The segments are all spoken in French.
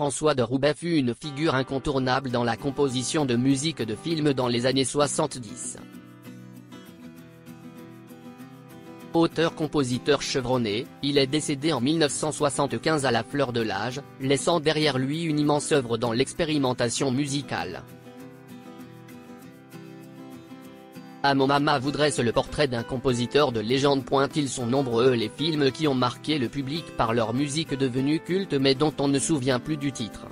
François de Roubaix fut une figure incontournable dans la composition de musique de film dans les années 70. Auteur-compositeur chevronné, il est décédé en 1975 à la fleur de l'âge, laissant derrière lui une immense œuvre dans l'expérimentation musicale. À mon mama vous dresse le portrait d'un compositeur de légende. Ils sont nombreux les films qui ont marqué le public par leur musique devenue culte mais dont on ne se souvient plus du titre.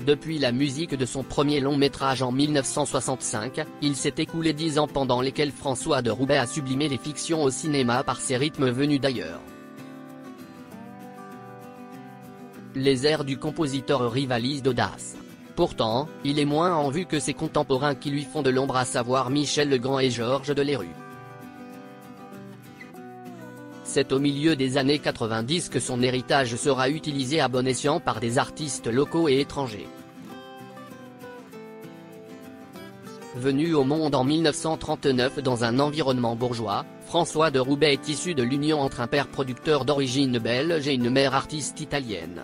Depuis la musique de son premier long métrage en 1965, il s'est écoulé 10 ans pendant lesquels François de Roubaix a sublimé les fictions au cinéma par ses rythmes venus d'ailleurs. Les airs du compositeur rivalisent d'audace. Pourtant, il est moins en vue que ses contemporains qui lui font de l'ombre, à savoir Michel Legrand et Georges Delerue. C'est au milieu des années 90 que son héritage sera utilisé à bon escient par des artistes locaux et étrangers. Venu au monde en 1939 dans un environnement bourgeois, François de Roubaix est issu de l'union entre un père producteur d'origine belge et une mère artiste italienne.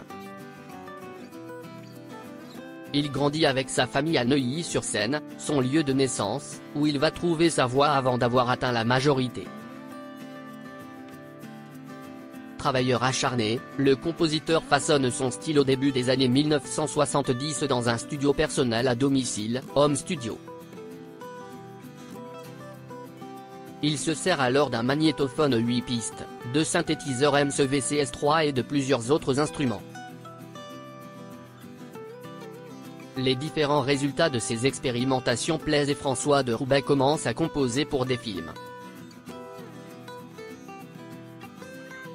Il grandit avec sa famille à Neuilly-sur-Seine, son lieu de naissance, où il va trouver sa voie avant d'avoir atteint la majorité. Travailleur acharné, le compositeur façonne son style au début des années 1970 dans un studio personnel à domicile, Home Studio. Il se sert alors d'un magnétophone 8 pistes, de synthétiseurs MCV-CS3 et de plusieurs autres instruments. Les différents résultats de ces expérimentations plaisent et François de Roubaix commence à composer pour des films.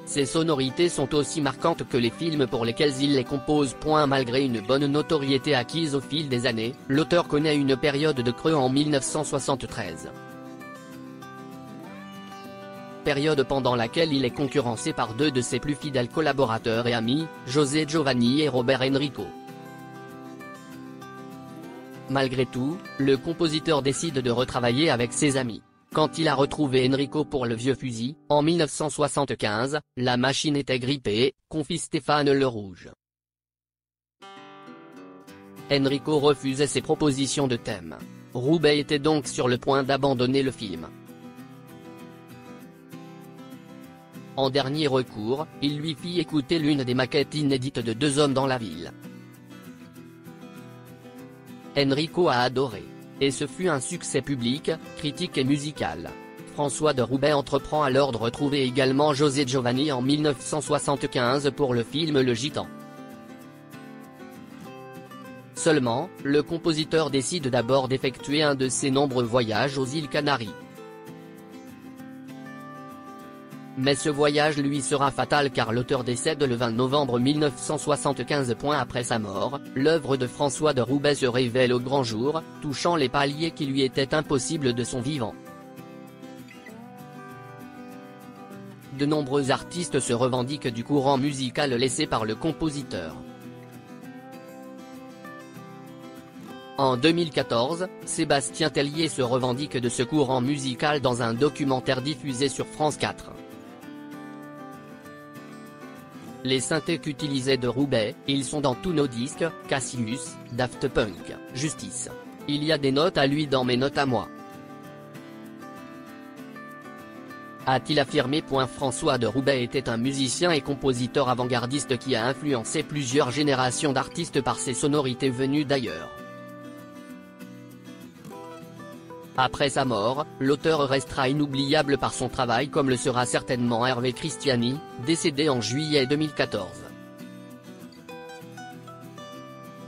Ces sonorités sont aussi marquantes que les films pour lesquels il les compose. Malgré une bonne notoriété acquise au fil des années, l'auteur connaît une période de creux en 1973. Période pendant laquelle il est concurrencé par deux de ses plus fidèles collaborateurs et amis, José Giovanni et Robert Enrico. Malgré tout, le compositeur décide de retravailler avec ses amis. Quand il a retrouvé Enrico pour Le Vieux Fusil, en 1975, la machine était grippée, confie Stéphane Le Rouge. Enrico refusait ses propositions de thème. Roubaix était donc sur le point d'abandonner le film. En dernier recours, il lui fit écouter l'une des maquettes inédites de Deux hommes dans la ville. Enrico a adoré. Et ce fut un succès public, critique et musical. François de Roubaix entreprend alors de retrouver également José Giovanni en 1975 pour le film Le Gitan. Seulement, le compositeur décide d'abord d'effectuer un de ses nombreux voyages aux îles Canaries. Mais ce voyage lui sera fatal car l'auteur décède le 20 novembre 1975. Après sa mort, l'œuvre de François de Roubaix se révèle au grand jour, touchant les paliers qui lui étaient impossibles de son vivant. De nombreux artistes se revendiquent du courant musical laissé par le compositeur. En 2014, Sébastien Tellier se revendique de ce courant musical dans un documentaire diffusé sur France 4. Les synthés qu'utilisait de Roubaix, ils sont dans tous nos disques, Cassius, Daft Punk, Justice. Il y a des notes à lui dans mes notes à moi. A-t-il affirmé. François de Roubaix était un musicien et compositeur avant-gardiste qui a influencé plusieurs générations d'artistes par ses sonorités venues d'ailleurs. Après sa mort, l'auteur restera inoubliable par son travail comme le sera certainement Hervé Christiani, décédé en juillet 2014.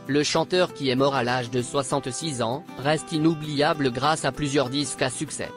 Le chanteur qui est mort à l'âge de 66 ans, reste inoubliable grâce à plusieurs disques à succès.